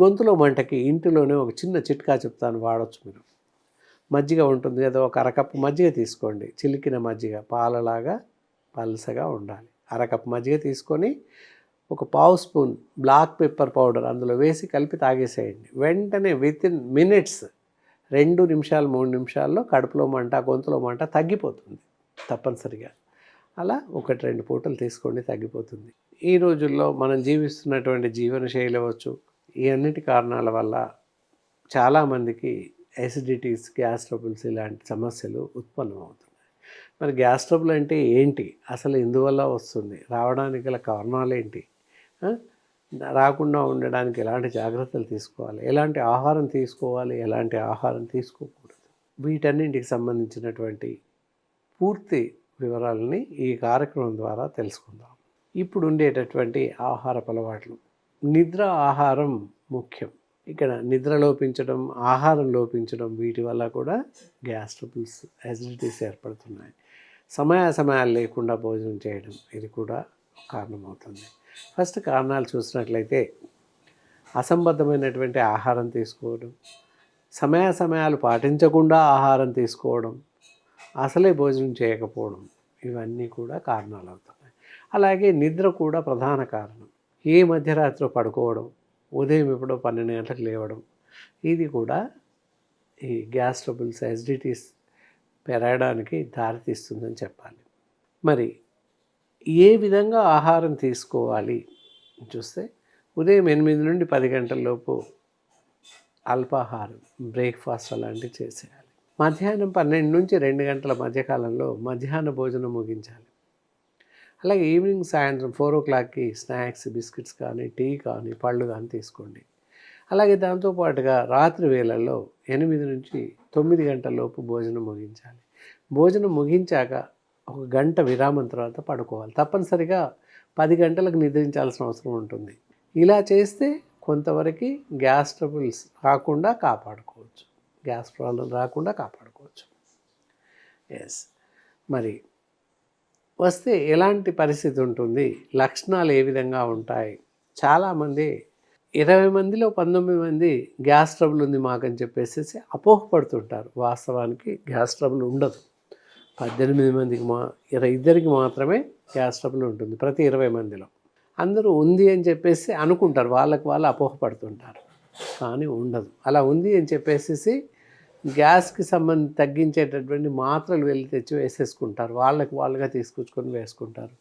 గొంతులో మంటకి ఇంటిలోనే ఒక చిన్న చిట్కా చెప్తాను, వాడొచ్చు మీరు. మజ్జిగ ఉంటుంది కదా, ఒక అరకప్పు మజ్జిగ తీసుకోండి. చిలికిన మజ్జిగ, పాలలాగా పల్సగా ఉండాలి. అరకప్పు మజ్జిగ తీసుకొని ఒక పావు స్పూన్ బ్లాక్ పెప్పర్ పౌడర్ అందులో వేసి కలిపి తాగేసేయండి. వెంటనే వితిన్ మినిట్స్ 2 నిమిషాలు 3 నిమిషాల్లో కడుపులో మంట, గొంతులో మంట తగ్గిపోతుంది తప్పనిసరిగా. అలా 1-2 పూటలు తీసుకోండి, తగ్గిపోతుంది. ఈ రోజుల్లో మనం జీవిస్తున్నటువంటి జీవనశైలి అవ్వచ్చు, ఈ అన్నిటి కారణాల వల్ల చాలామందికి ఎసిడిటీస్, గ్యాస్ ట్రబుల్స్ ఇలాంటి సమస్యలు ఉత్పన్నమవుతున్నాయి. మరి గ్యాస్ ట్రబుల్ అంటే ఏంటి, అసలు ఎందువల్ల వస్తుంది, రావడానికి గల కారణాలు ఏంటి, రాకుండా ఉండడానికి ఎలాంటి జాగ్రత్తలు తీసుకోవాలి, ఎలాంటి ఆహారం తీసుకోవాలి, ఎలాంటి ఆహారం తీసుకోకూడదు, వీటన్నింటికి సంబంధించినటువంటి పూర్తి వివరాలని ఈ కార్యక్రమం ద్వారా తెలుసుకుందాం. ఇప్పుడు ఉండేటటువంటి ఆహారపు అలవాట్లు, నిద్ర, ఆహారం ముఖ్యం. ఇక్కడ నిద్ర లోపించడం, ఆహారం లోపించడం, వీటి వల్ల కూడా గ్యాస్ ట్రబుల్స్, యాసిడిటీస్ ఏర్పడుతున్నాయి. సమయాలు లేకుండా భోజనం చేయడం, ఇది కూడా కారణమవుతుంది. ఫస్ట్ కారణాలు చూసినట్లయితే అసంబద్ధమైనటువంటి ఆహారం తీసుకోవడం, సమయాలు పాటించకుండా ఆహారం తీసుకోవడం, అసలే భోజనం చేయకపోవడం, ఇవన్నీ కూడా కారణాలు అవుతున్నాయి. అలాగే నిద్ర కూడా ప్రధాన కారణం. ఏ మధ్యరాత్రి పడుకోవడం, ఉదయం ఎప్పుడో 12 గంటలకు లేవడం, ఇది కూడా ఈ గ్యాస్ ట్రబుల్స్, యాసిడిటీస్ పెరగడానికి దారితీస్తుందని చెప్పాలి. మరి ఏ విధంగా ఆహారం తీసుకోవాలి చూస్తే, ఉదయం 8 నుండి 10 గంటల లోపు అల్పాహారం, బ్రేక్ఫాస్ట్ అలాంటివి చేసేయాలి. మధ్యాహ్నం 12 నుంచి 2 గంటల మధ్యకాలంలో మధ్యాహ్న భోజనం ముగించాలి. అలాగే ఈవినింగ్, సాయంత్రం 4 o'clockకి స్నాక్స్, బిస్కెట్స్ కానీ, టీ కానీ, పళ్ళు కానీ తీసుకోండి. అలాగే దాంతోపాటుగా రాత్రి వేళల్లో 8 నుంచి 9 గంటల లోపు భోజనం ముగించాలి. భోజనం ముగించాక 1 గంట విరామం తర్వాత పడుకోవాలి. తప్పనిసరిగా 10 గంటలకు నిద్రించాల్సిన అవసరం ఉంటుంది. ఇలా చేస్తే కొంతవరకు గ్యాస్ ట్రబుల్స్ రాకుండా కాపాడుకోవచ్చు, గ్యాస్ ప్రాబ్లం రాకుండా కాపాడుకోవచ్చు. ఎస్, మరి వస్తే ఎలాంటి పరిస్థితి ఉంటుంది, లక్షణాలు ఏ విధంగా ఉంటాయి? చాలామంది 20 మందిలో 19 మంది గ్యాస్ ట్రబుల్ ఉంది మాకని చెప్పేసి అపోహపడుతుంటారు. వాస్తవానికి గ్యాస్ ట్రబుల్ ఉండదు. 18 మందికి ఇద్దరికి మాత్రమే గ్యాస్ ట్రబుల్ ఉంటుంది ప్రతి 20 మందిలో. అందరూ ఉంది అని చెప్పేసి అనుకుంటారు, వాళ్ళకి వాళ్ళు అపోహపడుతుంటారు, కానీ ఉండదు. అలా ఉంది అని చెప్పేసి గ్యాస్కి తగ్గించేటటువంటి మాత్రలు వెళ్ళి తెచ్చి వేసేసుకుంటారు, వాళ్ళుగా తీసుకొచ్చుకొని వేసుకుంటారు.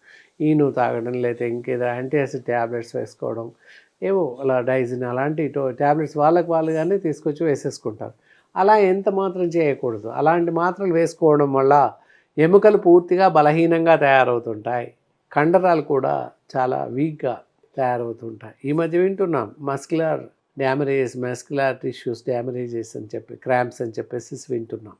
ఈను తాగడం, లేకపోతే ఇంకేదో యాంటీయాసిడ్ ట్యాబ్లెట్స్ వేసుకోవడం, ఏవో అలా డైజిన్ అలాంటి ట్యాబ్లెట్స్ వాళ్ళుగానే తీసుకొచ్చి వేసేసుకుంటారు. అలా ఎంత మాత్రం చేయకూడదు. అలాంటి మాత్రలు వేసుకోవడం వల్ల ఎముకలు పూర్తిగా బలహీనంగా తయారవుతుంటాయి, కండరాలు కూడా చాలా వీక్గా తయారవుతుంటాయి. ఈ మధ్య వింటున్నాం మస్కులర్ టిష్యూస్ డ్యామరేజెస్ అని చెప్పి, క్రాంప్స్ అని చెప్పేసి వింటున్నాం.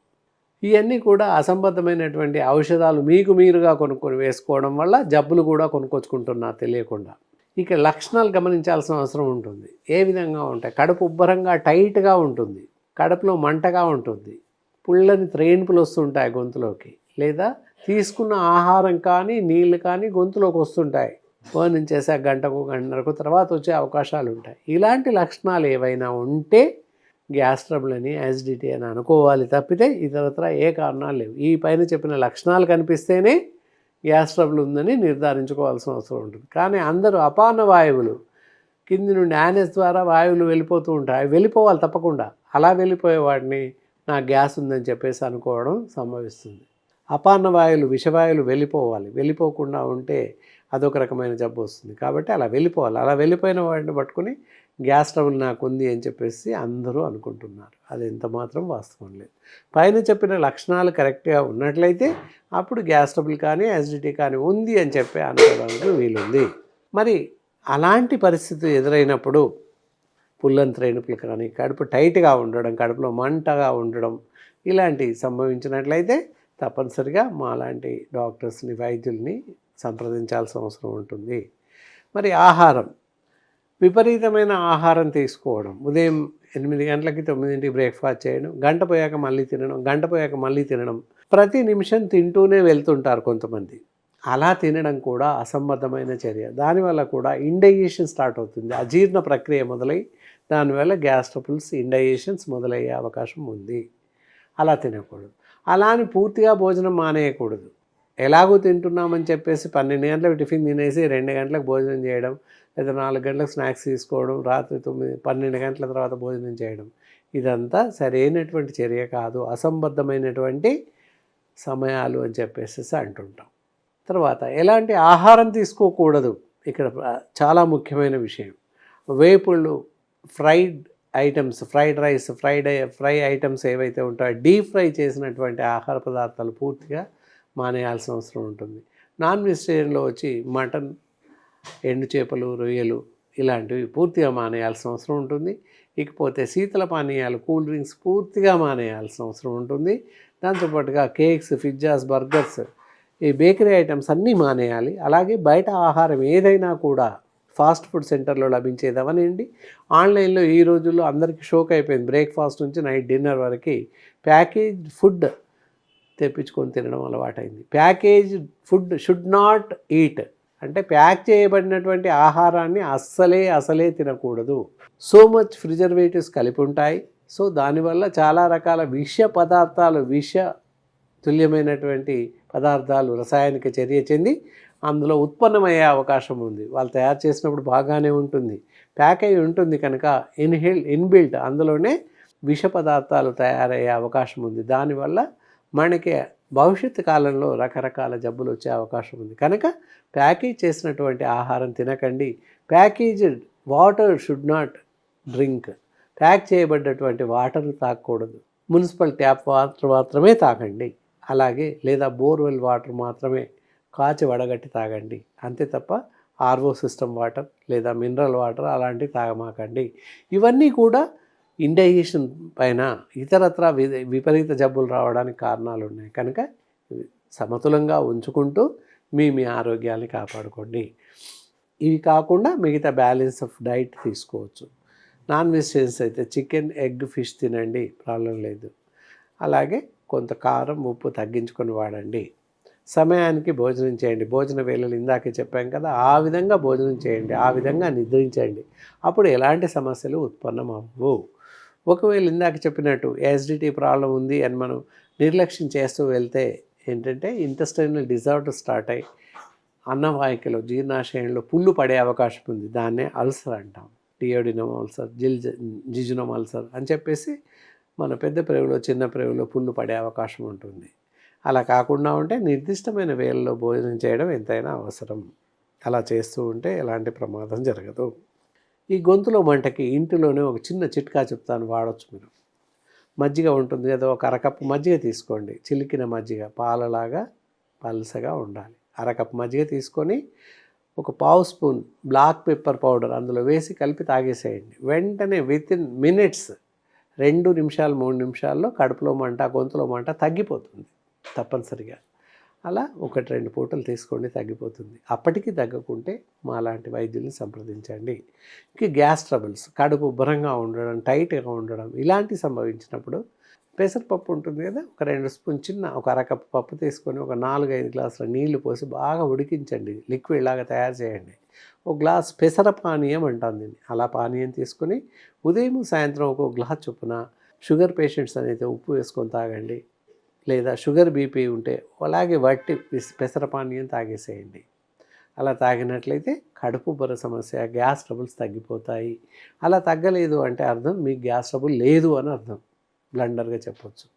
ఇవన్నీ కూడా అసంబద్ధమైనటువంటి ఔషధాలు మీరుగా కొనుక్కొని వేసుకోవడం వల్ల జబ్బులు కూడా కొనుక్కొచ్చుకుంటున్నారు తెలియకుండా. ఇక లక్షణాలు గమనించాల్సిన అవసరం ఉంటుంది. ఏ విధంగా ఉంటాయి? కడుపు ఉబ్బరంగా టైట్గా ఉంటుంది, కడుపులో మంటగా ఉంటుంది, పుల్లని త్రేన్పులు వస్తుంటాయి గొంతులోకి, లేదా తీసుకున్న ఆహారం కానీ నీళ్ళు కానీ గొంతులోకి వస్తుంటాయి. భోజనం చేసే గంటన్నరకు తర్వాత వచ్చే అవకాశాలు ఉంటాయి. ఇలాంటి లక్షణాలు ఏవైనా ఉంటే గ్యాస్ ట్రబుల్ అని, యాసిడిటీ అని అనుకోవాలి తప్పితే ఇతరత్ర ఏ కారణాలు లేవు. ఈ పైన చెప్పిన లక్షణాలు కనిపిస్తేనే గ్యాస్ ట్రబుల్ ఉందని నిర్ధారించుకోవాల్సిన అవసరం ఉంటుంది. కానీ అందరూ అపాన వాయువులు, కింది నుండి యానస్ ద్వారా వాయువులు వెళ్ళిపోతూ ఉంటాయి, వెళ్ళిపోవాలి తప్పకుండా. అలా వెళ్ళిపోయే వాటిని నాకు గ్యాస్ ఉందని చెప్పేసి అనుకోవడం సంభవిస్తుంది. అపాన వాయువులు, విషవాయువులు వెళ్ళిపోకుండా ఉంటే అదొక రకమైన జబ్బు వస్తుంది. కాబట్టి అలా వెళ్ళిపోవాలి. అలా వెళ్ళిపోయిన వాటిని పట్టుకుని గ్యాస్ ట్రబుల్ నాకు ఉంది అని చెప్పేసి అందరూ అనుకుంటున్నారు. అది ఎంత మాత్రం వాస్తవం లేదు. పైన చెప్పిన లక్షణాలు కరెక్ట్గా ఉన్నట్లయితే అప్పుడు గ్యాస్ ట్రబుల్ కానీ, యాసిడిటీ కానీ ఉంది అని చెప్పి అనుకోవడానికి వీలుంది. మరి అలాంటి పరిస్థితి ఎదురైనప్పుడు పుల్లని త్రేణుపులు కానీ, కడుపు టైట్గా ఉండడం, కడుపులో మంటగా ఉండడం, ఇలాంటివి సంభవించినట్లయితే తప్పనిసరిగా మాలాంటి డాక్టర్స్ని, వైద్యుల్ని సంప్రదించాల్సిన అవసరం ఉంటుంది. మరి ఆహారం, విపరీతమైన ఆహారం తీసుకోవడం, ఉదయం 8 గంటలకి 9ంటికి బ్రేక్ఫాస్ట్ చేయడం, గంట పోయాక మళ్ళీ తినడం, ప్రతి నిమిషం తింటూనే వెళ్తుంటారు కొంతమంది. అలా తినడం కూడా అసంబద్ధమైన చర్య. దానివల్ల కూడా ఇండైజెషన్ స్టార్ట్ అవుతుంది, అజీర్ణ ప్రక్రియ మొదలై దానివల్ల గ్యాస్ ట్రబుల్స్, ఇండైజేషన్స్ మొదలయ్యే అవకాశం ఉంది. అలా తినకూడదు. అలా అని పూర్తిగా భోజనం మానేయకూడదు. ఎలాగో తింటున్నామని చెప్పేసి 12 గంటలకు టిఫిన్ తినేసి 2 గంటలకు భోజనం చేయడం, లేదా 4 గంటలకు స్నాక్స్ తీసుకోవడం, రాత్రి 12 గంటల తర్వాత భోజనం చేయడం, ఇదంతా సరైనటువంటి చర్య కాదు. అసంబద్ధమైనటువంటి సమయాలు అని చెప్పేసి అంటుంటాం. తర్వాత ఎలాంటి ఆహారం తీసుకోకూడదు. ఇక్కడ చాలా ముఖ్యమైన విషయం. వేపుళ్ళు, fried items, fried rice, fry items ఏవైతే ఉంటాయో డీప్ ఫ్రై చేసినటువంటి ఆహార పదార్థాలు పూర్తిగా మానేయాల్సిన అవసరం ఉంటుంది. నాన్ వెజిటేరియన్లో వచ్చి మటన్, ఎండు చేపలు, రొయ్యలు ఇలాంటివి పూర్తిగా మానేయాల్సిన అవసరం ఉంటుంది. ఇకపోతే శీతల పానీయాలు, కూల్ డ్రింక్స్ పూర్తిగా మానేయాల్సిన అవసరం ఉంటుంది. దాంతోపాటుగా కేక్స్, పిజ్జాస్, బర్గర్స్, ఈ బేకరీ ఐటమ్స్ అన్నీ మానేయాలి. అలాగే బయట ఆహారం ఏదైనా కూడా ఫాస్ట్ ఫుడ్ సెంటర్లో లభించేది అవనండి, ఆన్లైన్లో ఈ రోజుల్లో అందరికీ షోక్ అయిపోయింది. బ్రేక్ఫాస్ట్ నుంచి నైట్ డిన్నర్ వరకు ప్యాకేజ్ ఫుడ్ తెప్పించుకొని తినడం అలవాటైంది. Package food should not eat అంటే ప్యాక్ చేయబడినటువంటి ఆహారాన్ని అసలే తినకూడదు. సో మచ్ ప్రిజర్వేటివ్స్ కలిపి ఉంటాయి. సో దానివల్ల చాలా రకాల విష పదార్థాలు, విష తుల్యమైనటువంటి పదార్థాలు రసాయనిక చర్య చెంది అందులో ఉత్పన్నమయ్యే అవకాశం ఉంది. వాళ్ళు తయారు చేసినప్పుడు బాగానే ఉంటుంది, ప్యాక్ అయి ఉంటుంది కనుక ఇన్బిల్ట్ అందులోనే విష పదార్థాలు తయారయ్యే అవకాశం ఉంది. దానివల్ల మనకి భవిష్యత్తు కాలంలో రకరకాల జబ్బులు వచ్చే అవకాశం ఉంది. కనుక ప్యాకేజ్ చేసినటువంటి ఆహారం తినకండి. Packaged water should not drink. Pack చేయబడ్డటువంటి వాటర్ తాగకూడదు. మున్సిపల్ ట్యాప్ వాటర్ మాత్రమే తాగండి. అలాగే లేదా బోర్వెల్ వాటర్ మాత్రమే కాచి వడగట్టి తాగండి. అంతే తప్ప ఆర్ఓ సిస్టమ్ వాటర్ లేదా మినరల్ వాటర్ అలాంటివి తాగమాకండి. ఇవన్నీ కూడా ఇండైజేషన్ పైన ఇతరత్ర విపరీత జబ్బులు రావడానికి కారణాలు ఉన్నాయి. కనుక సమతులంగా ఉంచుకుంటూ మీ ఆరోగ్యాన్ని కాపాడుకోండి. ఇవి కాకుండా మిగతా బ్యాలెన్స్ ఆఫ్ డైట్ తీసుకోవచ్చు. నాన్ వెజిటేరియన్స్ అయితే చికెన్, ఎగ్, ఫిష్ తినండి, ప్రాబ్లం లేదు. అలాగే కొంత కారం, ఉప్పు తగ్గించుకొని వాడండి. సమయానికి భోజనం చేయండి. భోజన వేళలు ఇందాకే చెప్పాం కదా, ఆ విధంగా భోజనం చేయండి, ఆ విధంగా నిద్రించండి. అప్పుడు ఎలాంటి సమస్యలు ఉత్పన్నం అవ్వవు. ఒకవేళ ఇందాక చెప్పినట్టు యాసిడిటీ ప్రాబ్లం ఉంది అని మనం నిర్లక్ష్యం చేస్తూ వెళ్తే ఏంటంటే ఇంటెస్టైనల్ డిజార్డర్ స్టార్ట్ అయ్యి అన్నవాహికలో, జీర్ణాశయంలో పుళ్ళు పడే అవకాశం ఉంది. దాన్నే అల్సర్ అంటాం. డియోడినమ్ అల్సర్, జిజునమ్ అల్సర్ అని చెప్పేసి మన పెద్ద ప్రేవులో, చిన్న ప్రేవులో పుళ్ళు పడే అవకాశం ఉంటుంది. అలా కాకుండా ఉంటే నిర్దిష్టమైన వేళల్లో భోజనం చేయడం ఎంతైనా అవసరం. అలా చేస్తూ ఉంటే ఎలాంటి ప్రమాదం జరగదు. ఈ గొంతులో మంటకి ఇంటిలోనే ఒక చిన్న చిట్కా చెప్తాను, వాడచ్చు మీరు. మజ్జిగ ఉంటుంది కదా, ఒక అరకప్పు మజ్జిగ తీసుకోండి. చిలికిన మజ్జిగ, పాలలాగా పల్సగా ఉండాలి. అరకప్పు మజ్జిగ తీసుకొని ఒక పావు స్పూన్ బ్లాక్ పెప్పర్ పౌడర్ అందులో వేసి కలిపి తాగేసేయండి. వెంటనే వితిన్ మినిట్స్, 2 నిమిషాలు 3 నిమిషాల్లో కడుపులో మంట, గొంతులో మంట తగ్గిపోతుంది తప్పనిసరిగా. అలా 1-2 పూటలు తీసుకోండి, తగ్గిపోతుంది. అప్పటికి తగ్గకుంటే మా లాంటి వైద్యుల్ని సంప్రదించండి. ఇక గ్యాస్ ట్రబుల్స్, కడుపు ఉబ్బరంగా ఉండడం, టైట్గా ఉండడం ఇలాంటివి సంభవించినప్పుడు పెసరపప్పు ఉంటుంది కదా, ఒక 2 స్పూన్ ఒక అరకప్పు పప్పు తీసుకొని ఒక 4-5 గ్లాసుల నీళ్లు పోసి బాగా ఉడికించండి, లిక్విడ్ లాగా తయారు చేయండి. ఒక గ్లాస్ పెసర పానీయం అంటాం దీన్ని. అలా పానీయం తీసుకొని ఉదయం సాయంత్రం ఒక గ్లాస్ చొప్పున, షుగర్ పేషెంట్స్ అనేది ఉప్పు వేసుకొని తాగండి. లేదా షుగర్ బీపీ ఉంటే అలాగే వట్టి పెసర పానీయం తాగేసేయండి. అలా తాగినట్లయితే కడుపు ఉబ్బర సమస్య, గ్యాస్ ట్రబుల్స్ తగ్గిపోతాయి. అలా తగ్గలేదు అంటే అర్థం మీకు గ్యాస్ ట్రబుల్ లేదు అని అర్థం, బ్లండర్గా చెప్పొచ్చు.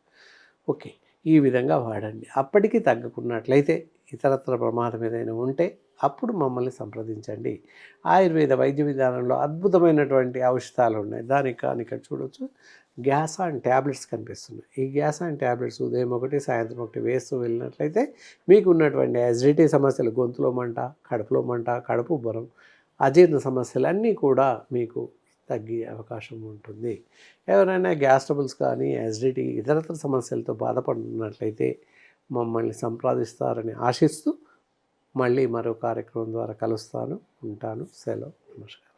ఓకే, ఈ విధంగా వాడండి. అప్పటికి తగ్గకున్నట్లయితే ఇతరత్ర ప్రమాదం ఏదైనా ఉంటే అప్పుడు మమ్మల్ని సంప్రదించండి. ఆయుర్వేద వైద్య విధానంలో అద్భుతమైనటువంటి ఔషధాలు ఉన్నాయి. దానికి కానీ ఇక్కడ చూడవచ్చు, గ్యాసాన్ ట్యాబ్లెట్స్ కనిపిస్తున్నాయి. ఈ గ్యాసాన్ ట్యాబ్లెట్స్ ఉదయం ఒకటి, సాయంత్రం ఒకటి వేస్తూ వెళ్ళినట్లయితే మీకు ఉన్నటువంటి యాసిడిటీ సమస్యలు, గొంతులో మంట, కడుపులో మంట, కడుపు ఉబ్బరం, అజీర్ణ సమస్యలు అన్నీ కూడా మీకు తగ్గే అవకాశం ఉంటుంది. ఎవరైనా గ్యాస్ ట్రబుల్స్ కానీ, యాసిడిటీ, ఇతరత్ర సమస్యలతో బాధపడుతున్నట్లయితే మమ్మల్ని సంప్రదిస్తారని ఆశిస్తూ మళ్ళీ మరో కార్యక్రమం ద్వారా కలుస్తాను. ఉంటాను. సెలవు. నమస్కారం.